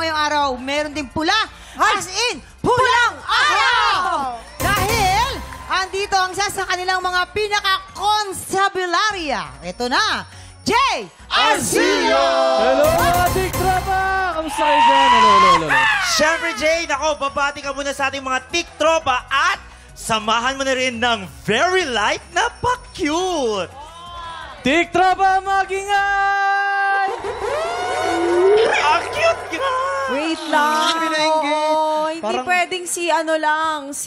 ngayong araw, meron din pula. As in, pulang araw! Dahil, andito ang isa sa kanilang mga pinaka-constabularia. Ito na, Jay Arcillo! Hello, ating tropa! Kamusta kayo dyan? Hello. Siyempre, Jay, nako, babati ka muna sa ating mga tik-tropa at samahan mo na rin ng very light na pa-cute. Tik tropa, mag-ingay! Ang cute ka! Wait lang. Oo, hindi Parang- pwedeng si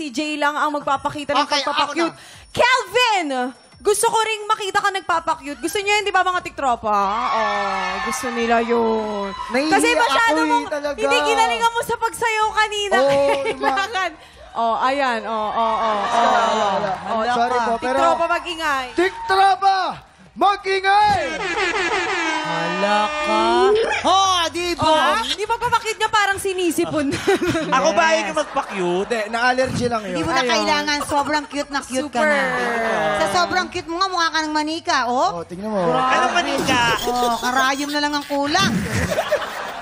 Jay lang ang magpapakita ng Okay, pagpapakyut. Kelvin! Gusto ko ring makita ka nagpapakyut. Gusto niyo yun, di ba mga tiktropa? Gusto nila yun. Nahihiya Kasi masyado ako mong, talaga. hindi ginalingan mo sa pagsayaw kanina. Kailangan. Ayan. Sorry po, pero... Tiktropa mag-ingay. Tik-tropa! Mag-ingay! Hala ka. Di ba? Di ba papakyut niya parang sinisipon? Ako ba yung magpa-cute? Hindi, na-allergy lang Hindi yun. mo na kailangan. Sobrang cute na cute ka na. Sa sobrang cute mo nga, mukha ka ng manika, Oh, tingnan mo. Ano pa rin ka? Karayom na lang ang kulang.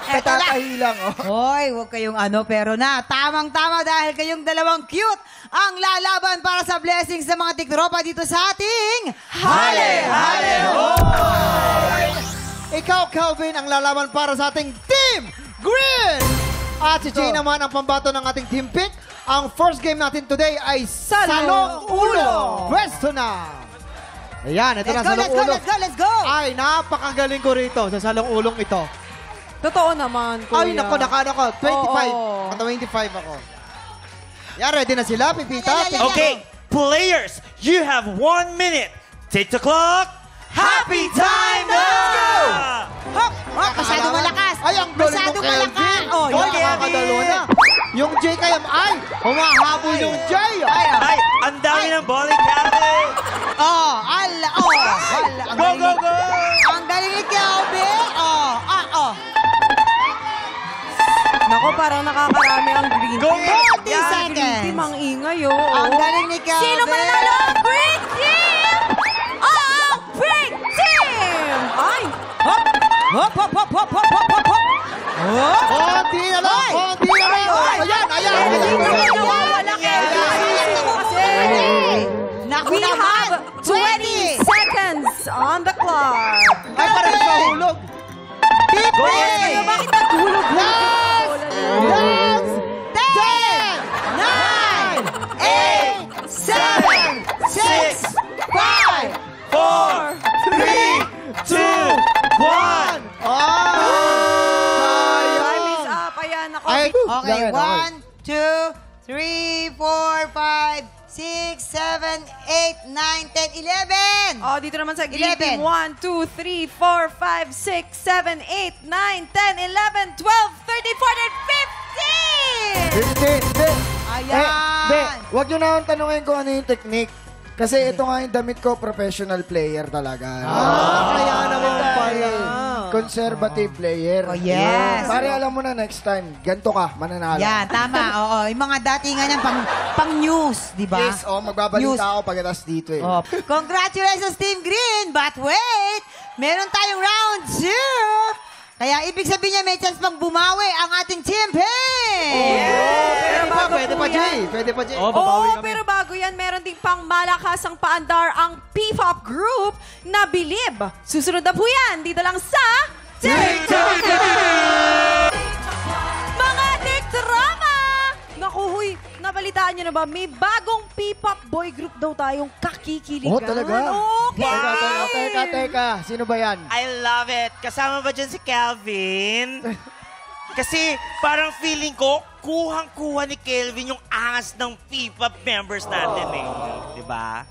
Katatahi lang, Hoy, huwag kayong pero na. Tamang-tama dahil kayong dalawang cute ang lalaban para sa blessings ng mga tiktropa dito sa ating Hale! Ikaw, Calvin, ang lalaban para sa ating Team Green! At si Jay naman ang pambato ng ating Team Pink. Ang first game natin today ay Salong Ulo! Pwesto na! Ayan, ito na Salong Ulo. Let's go! Ay, napakagaling ko rito sa Salong Ulong ito. Totoo naman, kuya. Ay, nako, 25. Oo. 25 ako. Yan, ready na sila, Pipita? Yeah. Okay, players, you have 1 minute. Tick the clock. Happy time now! Masyado malakas. Ay, ang galing Masyado mo, Kelvin. malakas. Nakakadalo na. Yung Jay kaya, humahabol yung Jay. Ay, ang dami ng bowling alley. Go, go, go! Ang galing ni Kelvin. Nako, parang nakakarami ang green Go, team. go! 30 Green seconds. team ang ingay, Ang galing ni Kelvin. Sino mananalo? Green team! Green team! Ay! Hop. Konti na lang. Ayan. Nawawala Naku We naman. have 20 seconds on the clock. Ay, parang mahulog. Go, Kayo, bakit naghulog? Last! 10, 9, 8, 7, 6, 5, 4, 3, 2, 1. Time is up. Ayan, ako. Ay, Okay, yan, 1, 2, 3, 4, 5, 6, 7, 8, 9, 10, 11. Oh, dito naman sa green 11. team. 1, 2, 3, 4, 5, 6, 7, 8, 9, 10, 11, 12, 13, 14, 15! Hindi. Ayan. Huwag nyo na akong tanungin kung ano yung technique. Kasi ito nga yung damit ko, professional player talaga. Kaya naman pala. Conservative player. Oh, yes. Pare, alam mo na next time, ganito ka, mananalo. Yan, tama. Oo, yung mga datingan yan pang news, di ba? Yes, magbabalita News. ako pagkatapos dito eh. Oh, congratulations, Team Green! But wait! Meron tayong round 2! Kaya ibig sabihin niya may chance pang bumawi ang ating Team Pink! Pwede pa, Jay. Oh, pero bago yan, meron ding pang malakasang paandar ang P-pop group na Bilib. Susunod na po yan, dito lang sa TikTok! Mga tiktrama! Naku, huy, nabalitaan nyo na ba? May bagong P-pop boy group daw tayong kakikiligan. Oh, talaga? Okay! Teka. Sino ba yan? I love it. Kasama ba dyan si Calvin? Kasi parang feeling ko, kuhang-kuha ni Kelvin yung angas ng P-pop members natin eh. Diba?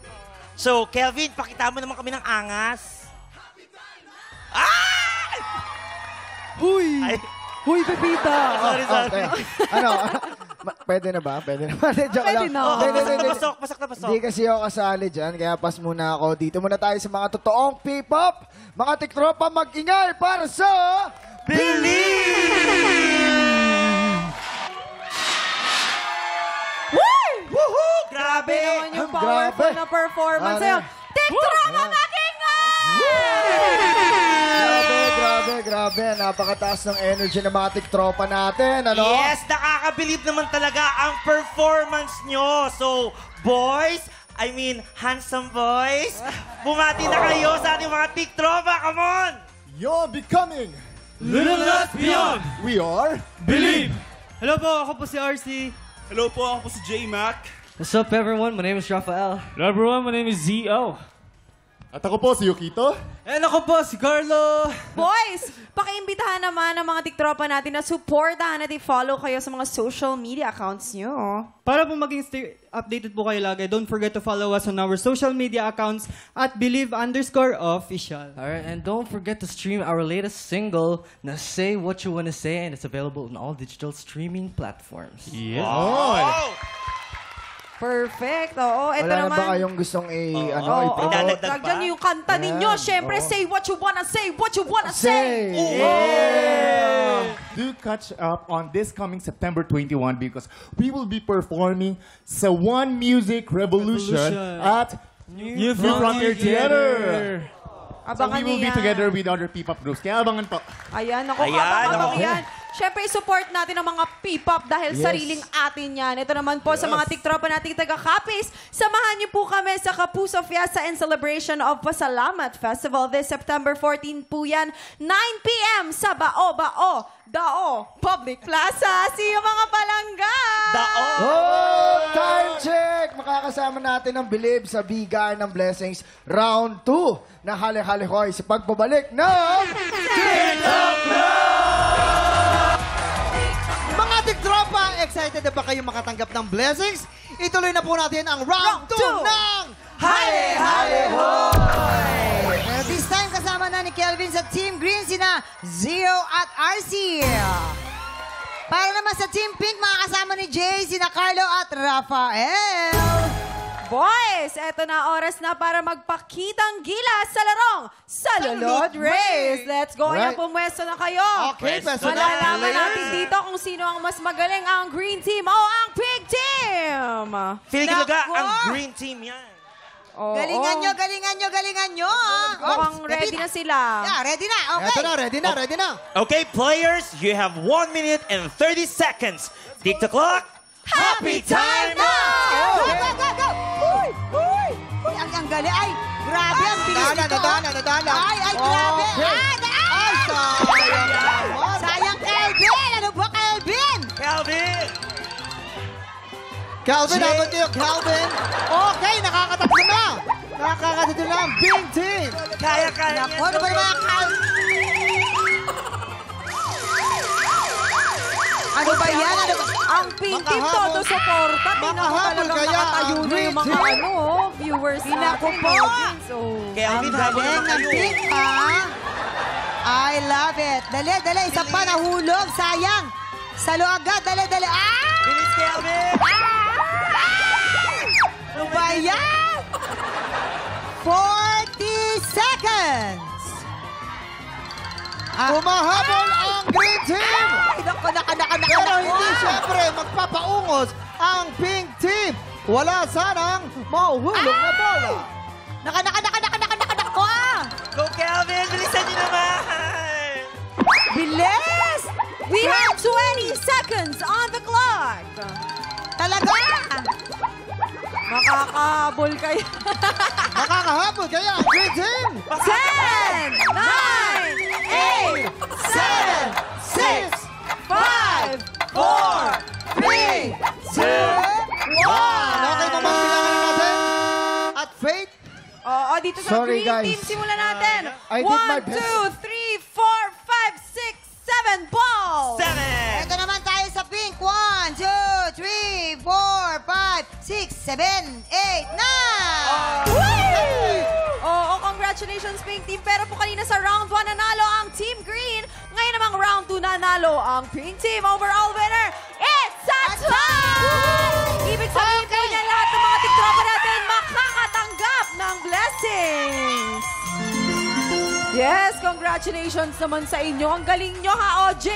So, Kelvin, pakita mo naman kami ng angas. Ah! Huy! Ay, Huy, Pepita! sorry. Okay. Pwede na ba? Pwede na ba? Joke Pwede lang. na. Pasok na pasok. Hindi kasi ako kasali dyan, kaya pass muna ako. Dito muna tayo sa mga totoong P-pop. Mga tiktropa, mag-ingay para sa... Woohoo! Grabe! Naman yung Grabe. powerful na performance. Ano? Tiktrama mag-ingay! Grabe. natin. Napakataas ng energy ng mga tiktropa natin. Ano? Yes, nakakabilib naman talaga ang performance nyo. So, boys, handsome boys, bumati na kayo sa ating mga tiktropa. Come on! You're becoming. Little Us Beyond! We are. Believe! Hello po, ako po si RC. Hello po, ako po si J-Mac. What's up, everyone? My name is Rafael. Hello everyone, my name is Z.O. At ako po si Yukito. And ako po si Carlo. Boys, pakiimbitahan naman ang mga tiktropa natin na supportahan at i-follow kayo sa mga social media accounts nyo. Para po maging updated po kayo lagi, don't forget to follow us on our social media accounts at Believe_official. Alright, and don't forget to stream our latest single, na Say What You Wanna Say, and it's available on all digital streaming platforms. Yeah. Oh! Perfect. Oo, ito Wala na naman. ba kayong gustong i-promote? Idadagdag Tag pa? dyan yung kanta ninyo. Siyempre, say what you wanna say, what you wanna say. Do catch up on this coming September 21 because we will be performing sa One Music Revolution at New Frontier Theater. So Abangan we will niyo be yan. together with other P-pop groups. Kaya abangan po. Ayan, ako, Ayan, abang-abang ako. yan. Siyempre, support natin ang mga P-pop dahil sariling atin yan. Ito naman po sa mga tiktropa nating taga-Capiz. Samahan niyo po kami sa Kapuso Fiesta and Celebration of Pasalamat Festival this September 14 po yan. 9 p.m. sa Bao Public Plaza. See you mga palangga! Oh, time check! Makakasama natin ang Believe sa Bigar ng Blessings Round 2 na hali-hali-hoy sa pagbabalik ng TikTok Mga tiktropa, excited na ba kayo makatanggap ng blessings? Ituloy na po natin ang Round 2 ng hali-hali-hoy! Pero this time, kasama na ni Kelvin sa Team Green, sina Zio at RC. Para naman sa Team Pink, makakasama ni Jay, sina Carlo at Rafael. Boys, eto na oras na para magpakitang gilas sa larong Salulod Race. Let's go. Ayan, Right. pumwesto na kayo. Okay, Pwesto pwesto na. Malalaman natin dito kung sino ang mas magaling, ang Green Team o ang Pink Team. Feeling ko talaga Nako. ang green team yan. Oo. Galingan nyo, galingan nyo, galingan nyo. Mukhang ready na sila. Yeah, ready na. Okay. Eto na, ready na. Okay, players, you have 1 minute and 30 seconds. Tick the clock. Happy time now! Go, go, go, go! Uy! Uy! Uy, ang galing. Ay, grabe, ang bilis nito. Nadala. Ay, grabe. Okay. Ay, sayang. Sayang, Kelvin. Ano ba, Kelvin? Calvin. Calvin, Jay. habang kayo, Calvin. Okay, nakakatatlo na. Nakakatatlo na ang Pink Team. Kaya niya. Ako, ano ba naman, Kelvin? Ano ba yan? Ano ba? Ang Pink Team Makahabol. todo suporta. Tingnan ko Makahabol talagang kaya nakatayo ang na Green yung mga Team. viewers Pinako natin, po. audience. Oh. Kelvin, Ang galing ng Pink, ha? I love it. Dali, dali. Isa pa nahulog. Sayang. Salo agad. Dali, dali. Ah! Bilis, Kelvin. Ano ba yan? 40 seconds. Humahabol ang Green Team. Ay, naku. Pero hindi siyempre magpapaungos ang Pink Team. Wala sanang mahuhulog na bola. Naka. Go, Kelvin. Bilisan niyo naman. Bilis! We have 20 seconds on the clock. Talaga! Makakahabol kayo. Makakahabol kaya ang Green Team. 10, 9, 8, 7, 6, 5, 4, 3, 2, 1. Okay naman pinangalan natin. At Faith, Oo, dito sa Sorry, Green guys. Team, simulan natin. I did my 1, best. 2, 3, 4, 5, 6, 7 balls. 7. Ito naman tayo sa pink. 1, 2, 3, 4, 5, 6, 7, 8, 9. Oo, congratulations Pink Team. Pero po kanina sa round 1 nanalo ang Team Green. Ngayon namang round 2 nanalo ang Pink Team. Overall winner, it's a tie! Ibig sabihin po niya lahat ng mga tiktropa natin makakatanggap ng blessings. Yes, congratulations naman sa inyo. Ang galing nyo ha, OJ.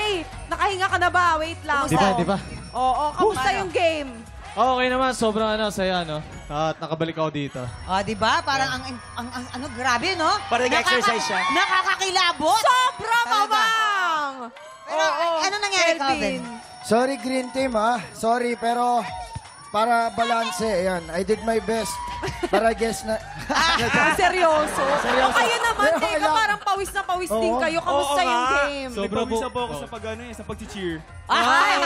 Nakahinga ka na ba? Wait lang. Di ba? Oo, kamusta yung game? Okay naman, sobrang saya, no? At nakabalik ako dito. Oh, di ba? Parang ang ano, grabe, no? Parang nag-exercise siya. Nakakakilabot. Sobra, Talaga. mama! Pero ano nangyari, Calvin? Sorry, Green Team, Sorry, pero para balanse, ayan. I did my best. Para guess na... Seryoso. O kayo naman, Pero teka, kailangan- parang pawis na pawis din kayo. Kamusta yung game? Sobra po. Isa po ako sa pag-cheer. Ay!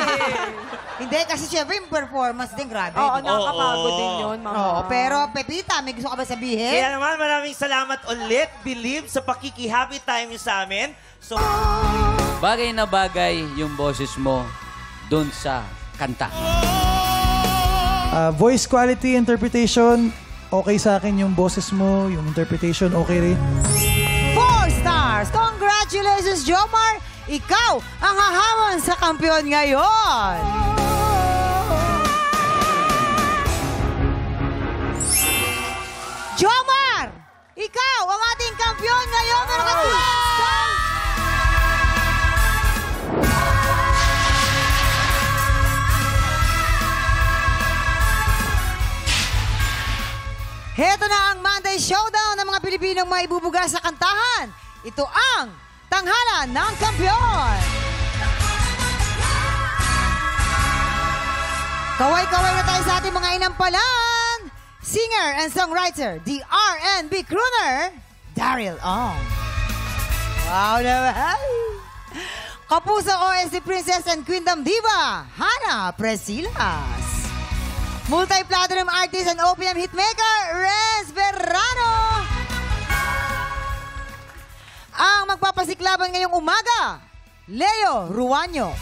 Hindi, kasi syempre yung performance din, grabe. Oo, di ba? nakakapagod din yun, mama. Oo, pero Pepita, may gusto ka ba sabihin? Kaya naman, maraming salamat ulit, Believe, sa pakiki-happy time niyo sa amin. So, Bagay na bagay yung boses mo dun sa kanta. Voice quality, interpretation, okay sa akin yung boses mo, yung interpretation, okay rin. 4 stars! Congratulations, Jomar! Ikaw ang hahamon sa kampiyon ngayon! Jomar! Ikaw ang ating kampiyon ngayon! Meron ka 12 stars! Heto na ang Monday Showdown ng mga Pilipinong maibubuga sa kantahan. Ito ang Tanghalan ng Kampiyon. Kaway-kaway na tayo sa ating mga inampalan. Singer and songwriter, the R&B crooner, Daryl Ong. Wow naman! Kapuso OST Princess and Queendom Diva, Hannah Presilas. Multi-platinum artist and OPM hitmaker, Renz Verrano. Ang magpapasiklaban ngayong umaga, Leo Ruanyo.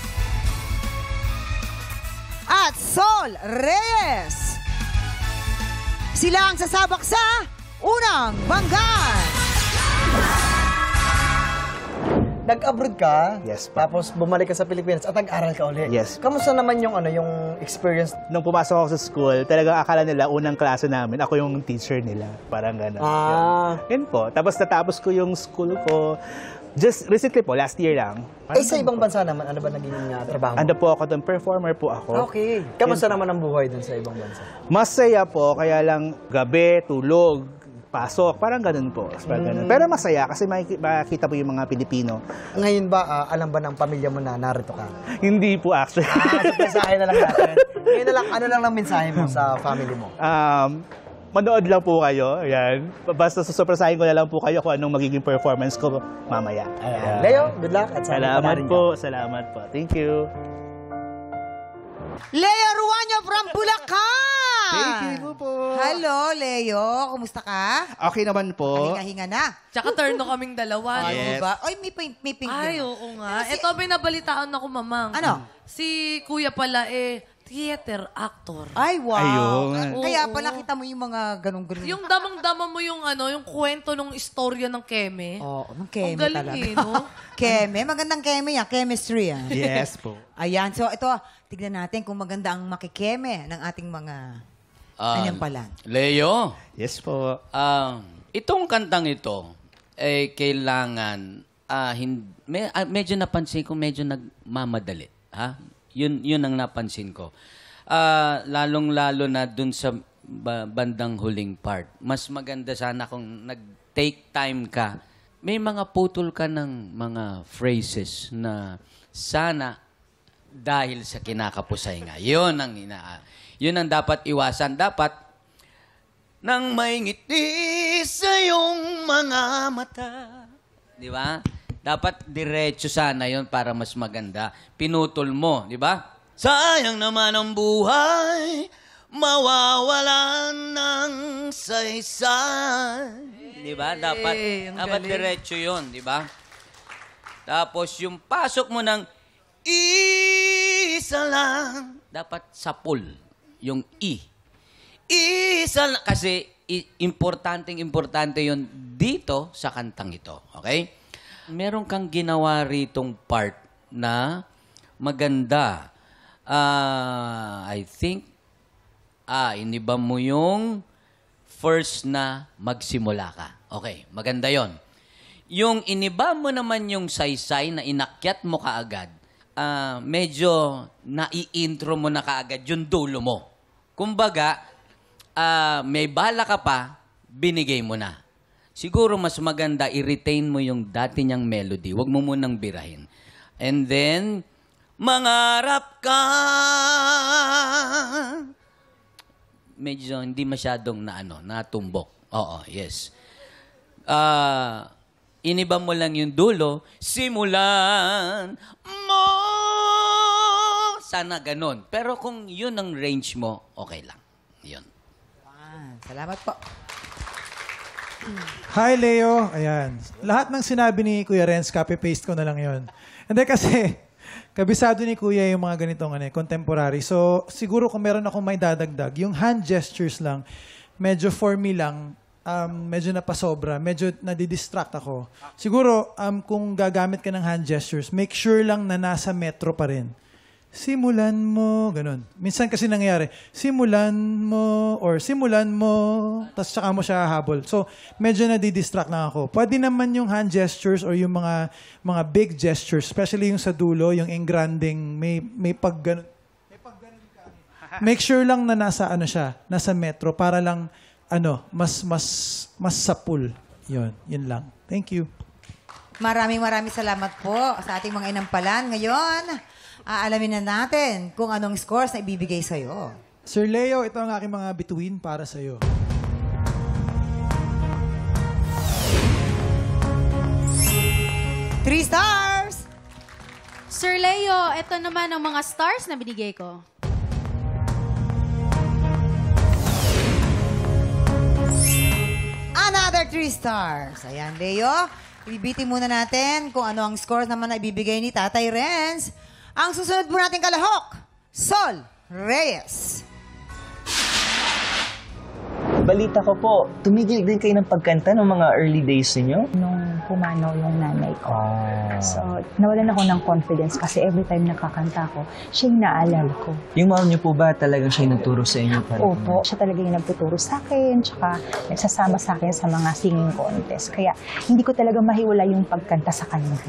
At Sol Reyes. Sila ang sasabak sa unang banggan. Nag-abroad ka, Yes, po. tapos bumalik ka sa Pilipinas at nag-aral ka ulit. Yes. Kamusta naman yung experience? Nung pumasok ako sa school, talagang akala nila unang klase namin, ako yung teacher nila. Parang gano'n. Yun po. Tapos natapos ko yung school ko. Just recently po, last year lang. Sa ibang bansa naman, ano ba naging trabaho mo? Ando po ako doon, performer po ako. Okay. Kamusta naman ang buhay dun sa ibang bansa? Masaya po, kaya lang gabi, tulog, pasok, parang ganun po. Parang ganun. Pero masaya kasi makikita mo yung mga Pilipino. Ngayon ba, alam ba ng pamilya mo na narito ka? Hindi po actually. So mensahe na lang natin. Ngayon na lang, ano lang ang mensahe mo sa family mo? Manood lang po kayo. Ayan. Basta susurpresahin ko na lang po kayo kung anong magiging performance ko mamaya. Ayan. Leo, good luck. At Salamat po. Salamat po. Thank you. Leo Ruanyo from Bulacan! Thank you po. Hello, Leo. Kumusta ka? Okay naman po. Hinga-hinga na. Tsaka turno kaming dalawa. Ano Yes. ba? Oy, may pink Ay, din. oo nga. Ito, may nabalitaan ako, mamang. Ano? Si Kuya pala, theater actor. Ay, wow. Ayun. Kaya Oo. pala kita mo yung mga ganun-ganun. Yung damang-dama mo yung yung kwento ng istorya ng Keme. Oo, ng Ang Keme galing talaga. no? Keme, magandang Keme yan. Chemistry yan. Yes po. Ayan, so ito, tignan natin kung maganda ang makikeme ng ating mga anyampalan. Leo, Yes po. itong kantang ito, kailangan, medyo napansin ko, medyo nagmamadali. Ha? Yun ang napansin ko. Lalong-lalo na dun sa bandang huling part. Mas maganda sana kung nag-take time ka. May mga putol ka ng mga phrases na sana dahil sa kinakapusay nga. Yun ang dapat iwasan. Dapat nang may ngiti sa iyong mga mata. Di ba? Dapat diretso sana yon para mas maganda. Pinutol mo, di ba? Sayang naman ang buhay, mawawalan ng saysay. Di ba? Dapat diretso yon, di ba? Tapos yung pasok mo ng isa lang, dapat sapul. Yung I. Isa lang. Kasi importante yon dito sa kantang ito. Okay? Meron kang ginawa ritong part na maganda. I think, iniba mo yung first na magsimula ka. Okay, maganda yon. Yung iniba mo naman yung saysay na inakyat mo kaagad, medyo nai-intro mo na kaagad yung dulo mo. Kumbaga, may bala ka pa, binigay mo na. Siguro mas maganda i-retain mo yung dati niyang melody. Huwag mo munang birahin. And then, mangarap ka. Medyo hindi masyadong natumbok. Oo, yes. Iniba mo lang yung dulo, simulan mo. Sana ganun. Pero kung yun ang range mo, okay lang. Yun. Salamat po. Hi, Leo. Ayan. Lahat ng sinabi ni Kuya Renz, copy-paste ko na lang yon. Hindi kasi, kabisado ni Kuya yung mga ganitong contemporary. So, siguro kung meron akong may dadagdag, yung hand gestures lang, medyo for me lang, medyo napasobra, medyo nadidistract ako. Siguro, kung gagamit ka ng hand gestures, make sure lang na nasa metro pa rin. Simulan mo, ganun. Minsan kasi nangyayari, simulan mo, tapos saka mo siya habol. So, medyo nadidistract lang ako. Pwede naman yung hand gestures or yung mga big gestures, especially yung sa dulo, yung engranding, may pag ganun. Make sure lang na nasa nasa metro para lang mas sapul. Yun lang. Thank you. Maraming salamat po sa ating mga inampalan. Ngayon, aalamin na natin kung anong scores na ibibigay sa'yo. Sir Leo, ito ang aking mga bituin para sa'yo. Three stars! Sir Leo, ito naman ang mga stars na binigay ko. Another 3 stars. Ayan, Leo. Ibibitin muna natin kung ano ang scores naman na ibibigay ni Tatay Renz. Ang susunod po natin kalahok, Sol Reyes. Balita ko po, tumigil din kayo ng pagkanta ng mga early days niyo? Nung pumanaw yung nanay ko. So, nawalan ako ng confidence kasi every time nakakanta ko, siya yung naalala ko. Yung mom niyo po ba talagang siya yung nagturo sa inyo? Opo, siya talaga yung nagtuturo sa akin, tsaka nagsasama sa akin sa mga singing contest. Kaya hindi ko talaga mahiwala yung pagkanta sa kanya.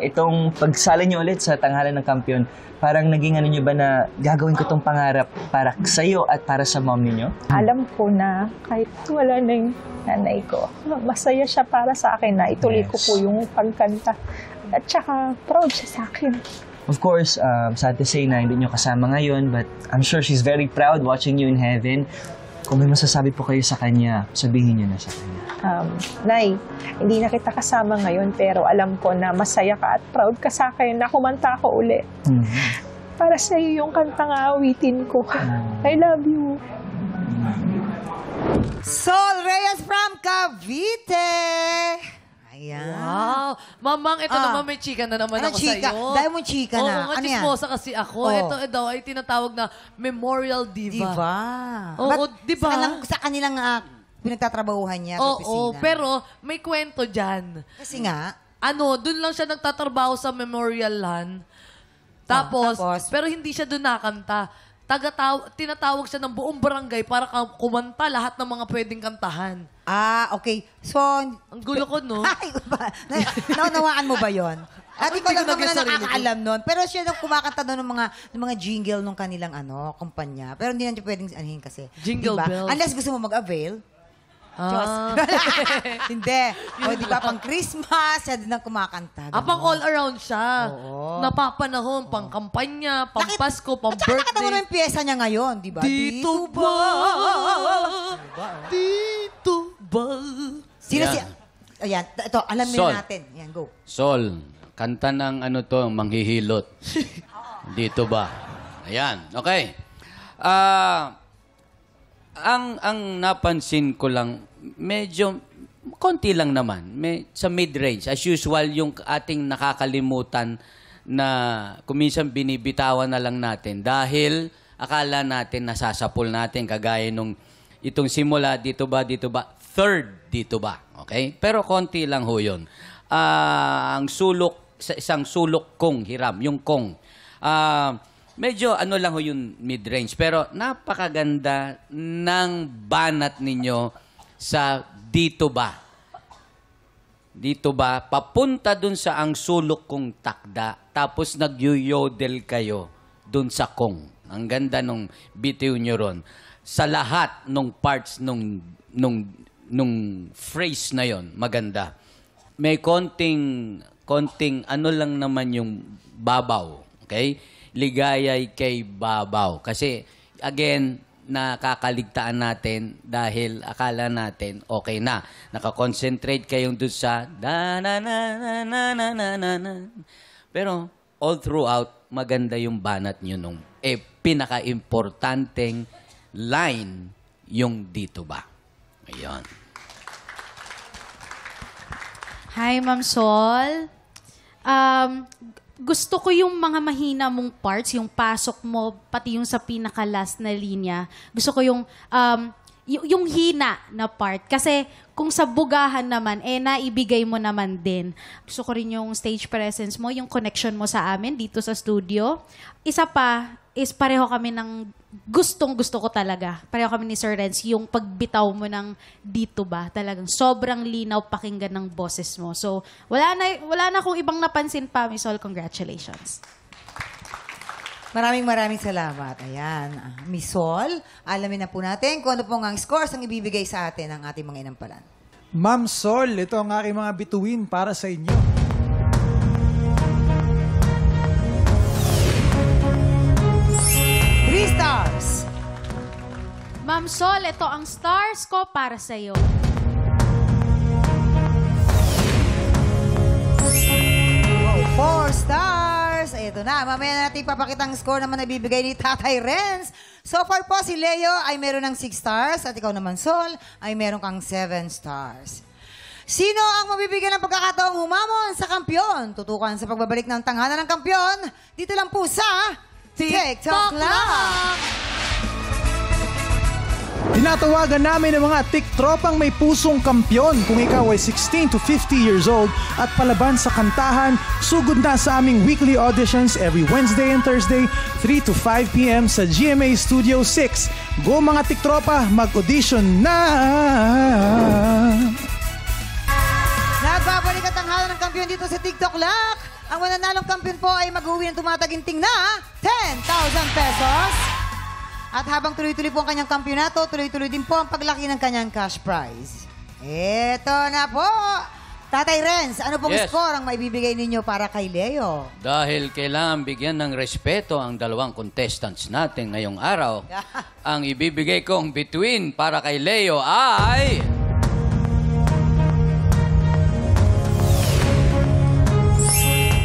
Itong pagsala niyo ulit sa tanghalan ng kampiyon, parang naging niyo ba na gagawin ko tong pangarap para sa iyo at para sa mom niyo? Alam ko na kahit wala na yung nanay ko, masaya siya para sa akin na ituloy ko po yung pagkanta. At saka proud siya sa akin. Of course, sad to say na hindi niyo kasama ngayon, but I'm sure she's very proud watching you in heaven. Kung may masasabi po kayo sa kanya, sabihin niyo na sa kanya. Nay, hindi na kita kasama ngayon pero alam ko na masaya ka at proud ka sa akin na kumanta ako uli. Para sa iyo yung kantang awitin ko. I love you. Sol Reyes from Cavite. Ayan. Wow. Mamang, ito naman may chika na naman Ano ako chika? sa'yo. Dahil mo chika na. Oo, Ano yan? chismosa kasi ako. Oh. Ito daw ay tinatawag na Memorial Diva. Diba? Oo, diba? Sa kanilang pinagtatrabahuhan niya sa opisina. Oo, pero may kwento dyan. Kasi nga, dun lang siya nagtatrabaho sa Memorial Land. Tapos, pero hindi siya dun nakanta. Tinatawag siya ng buong barangay para kumanta lahat ng mga pwedeng kantahan. Okay. So, ang gulo ko, no? Ay, naunawaan mo ba yon? At ikaw lang naman na nakakaalam nun. Pero siya nung kumakanta doon ng mga jingle nung kanilang kumpanya. Pero hindi na siya pwedeng anihin kasi. Jingle bells. Unless gusto mo mag-avail. Hindi. O, di ba, pang Christmas, siya din ang kumakanta. Pang all around siya. Napapanahon, pang kampanya, pang Pasko, pang birthday. At saka mo yung pyesa niya ngayon, di ba? Dito ba? Dito ba? Sino si... Ayan, ito, alamin natin. Ayan, go. Sol, kanta ng manghihilot. Dito ba? Ayan, okay. Ang napansin ko lang, medyo, konti lang naman, sa mid-range. As usual, yung ating nakakalimutan na kuminsan binibitawan na lang natin dahil akala natin nasasapul natin kagaya nung itong simula, dito ba, third, dito ba. Okay? Pero konti lang ho yun. Ang sulok, sa isang sulok kong hiram, yung kong. Medyo lang ho yung mid-range. Pero napakaganda ng banat ninyo sa dito ba. Dito ba, papunta dun sa ang sulok kong takda, tapos nag-yodel kayo dun sa kong. Ang ganda nung bitiw nyo ron. Sa lahat nung parts nung phrase na yon, maganda. May konting lang naman yung babaw. Okay? Ligaya'y kay babaw. Kasi, again, nakakaligtaan natin dahil akala natin okay na. Nakakonsentrate kayong doon sa da-na-na-na-na-na-na-na. Pero, all throughout, maganda yung banat nyo nung pinaka-importanteng line yung dito ba. Ayun. Hi, Ma'am Sol. Gusto ko yung mga mahina mong parts, yung pasok mo, pati yung sa pinaka-last na linya. Gusto ko yung hina na part. Kasi kung sa bugahan naman, naibigay mo naman din. Gusto ko rin yung stage presence mo, yung connection mo sa amin dito sa studio. Isa pa is pareho kami ng gustong-gusto ko talaga. Pareho kami ni Sir Renz, yung pagbitaw mo ng dito ba, talagang sobrang linaw pakinggan ng boses mo. So, wala na akong ibang napansin pa, Miss Sol. Congratulations. Maraming salamat. Ayan. Miss Sol, alamin na po natin kung ano pong ang scores ang ibibigay sa atin ng ating mga inampalan. Ma'am Sol, ito ang aking mga bituin para sa inyo. Stars. Ma'am Sol, ito ang stars ko para sa iyo. 4 stars. Ito na. Mamaya natin ipapakita ang score naman na bibigay ni Tatay Renz. So far po, si Leo ay meron ng 6 stars at ikaw naman, Sol, ay meron kang 7 stars. Sino ang mabibigyan ng pagkakataong humamon sa kampiyon? Tutukan sa pagbabalik ng tanghalan ng kampiyon. Dito lang po sa TikTok Lang! Tinatawagan namin ang mga tiktropang may pusong kampyon. Kung ikaw ay 16 to 50 years old at palaban sa kantahan, sugod na sa aming weekly auditions every Wednesday and Thursday, 3 to 5 p.m. sa GMA Studio 6. Go mga tiktropa, mag-audition na! Nagbabalik ang tanghalan ng kampiyon dito sa TikTok Lock. Ang mananalong kampiyon po ay mag-uwi ng tumataginting na 10,000 pesos. At habang tuloy-tuloy po ang kanyang kampyonato, tuloy-tuloy din po ang paglaki ng kanyang cash prize. Ito na po. Tatay Renz, ano pong score ang maibibigay ninyo para kay Leo? Dahil kailangan bigyan ng respeto ang dalawang contestants natin ngayong araw, ang ibibigay kong bituin para kay Leo ay...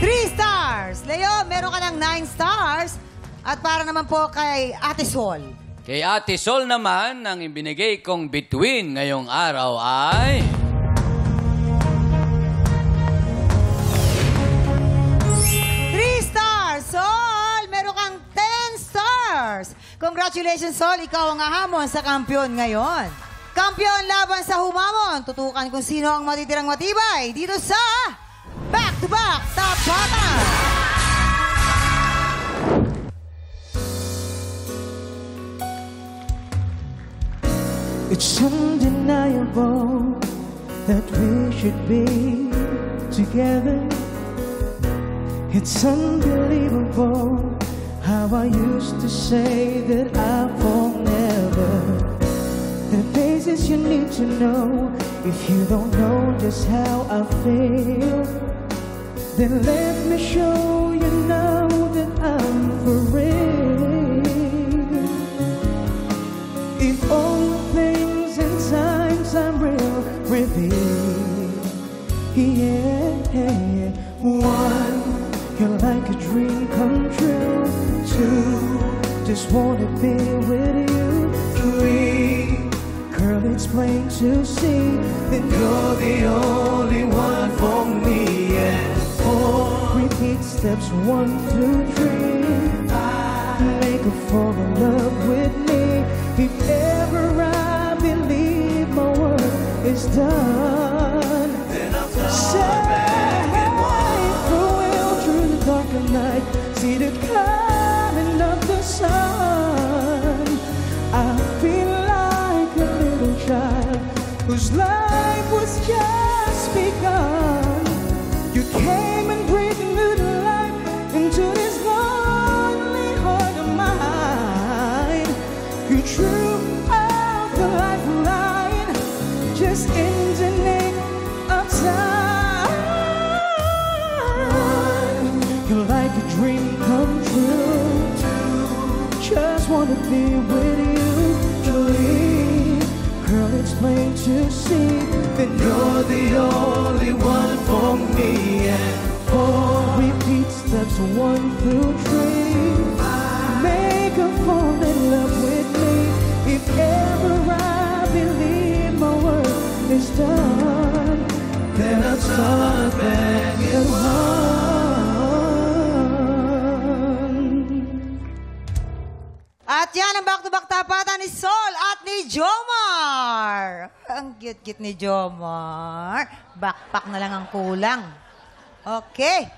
3 stars! Leo, meron ka ng 9 stars. At para naman po kay Ate Sol. Kay Ate Sol naman, ang ibinigay kong bituin ngayong araw ay... 3 stars! Sol, meron kang 10 stars. Congratulations, Sol. Ikaw ang ahamon sa kampiyon ngayon. Kampiyon laban sa humamon. Tutukan kung sino ang matitirang matibay dito sa Back-to-Back Top Bottom. It's undeniable that we should be together. It's unbelievable how I used to say that I will never. The basis you need to know if you don't know just how I feel. Then let me show you now that I'm for real. In all things and times I'm revealed. Yeah. 1, you're like a dream come true. 2, just wanna be with you. 3, girl, it's plain to see that you're the only one for me. And 4, repeat steps 1, 2, 3. 5, make her fall in love with me. If ever I believe my work is done, then I'll come back and walk through the dark of night, see the coming of the sun. I feel like a little child whose life was just begun. You came and breathed new life into this lonely heart of mine. You drew out the lifeline just in the nick of time. like a dream come true. Just wanna be with you, Julie. Girl, it's plain to see that you're the only one for me. And 4 repeat steps, 1 through 3. Make her fall in love with me. If ever I believe my work is done, then I'll start back at one. At yan ang back-to-back tapatan ni Sol at ni Jomar. Ang cute-cute ni Jomar. Backpack na lang ang kulang. Okay.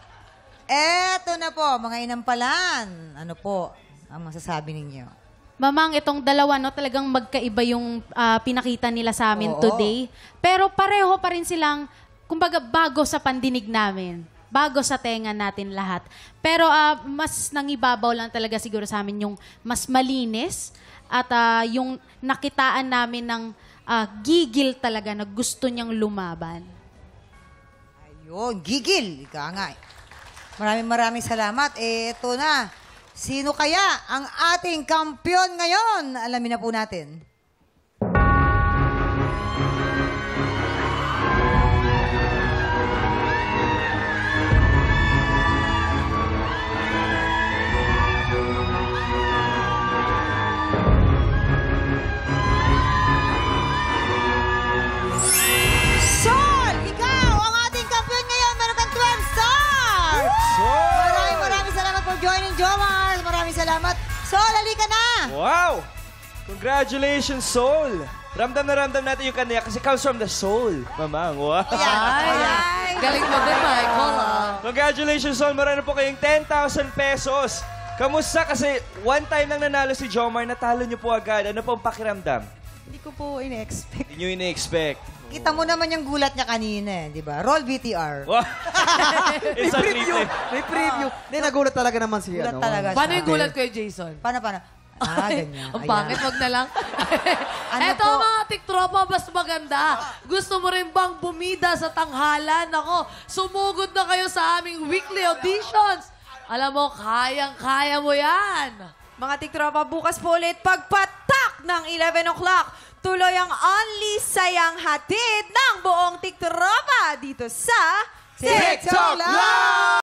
Eto na po, mga inampalan. Ano po ang masasabi ninyo? Mamang, itong dalawa, no, talagang magkaiba yung pinakita nila sa amin Oo. today. Pero pareho pa rin silang, kumbaga, bago sa pandinig namin. Bago sa tenga natin lahat. Pero mas nangibabaw lang talaga siguro sa amin yung mas malinis at yung nakitaan namin ng gigil talaga na gusto niyang lumaban. Ayun, gigil. Ika nga. Maraming salamat. Eto na. Sino kaya ang ating kampiyon ngayon? Alamin na po natin. Sol! Ikaw ang ating kampiyon ngayon. Meron kang 12 stars! Maraming salamat for joining, Jomar. Maraming salamat. Sol, halika na! Wow! Congratulations, Soul! Ramdam na ramdam natin yung kanya kasi comes from the soul. Mamang, wow! Galing mo din, Michael. Congratulations, Soul! Marami po kayong 10,000 pesos. Kamusta? Kasi one time lang nanalo si Jomar, natalo niyo po agad. Ano po ang pakiramdam? Hindi ko po ine-expect. Hindi niyo ine-expect. Kita mo naman yung gulat niya kanina, di ba? Roll VTR. Wow! May preview. May preview. Hindi, nagulat talaga naman si Gulat talaga siya. Paano yung gulat ko, Jason? Paano? Ganyan. Ang pangit, wag na lang. Eto mga tiktropa, mas maganda. Gusto mo rin bang bumida sa tanghalan? Ako, sumugod na kayo sa aming weekly auditions. Alam mo, kayang-kaya mo yan. Mga tiktropa, bukas po ulit pagpatak ng 11 o'clock. Tuloy ang only sayang hatid ng buong tiktropa dito sa TikTok Live!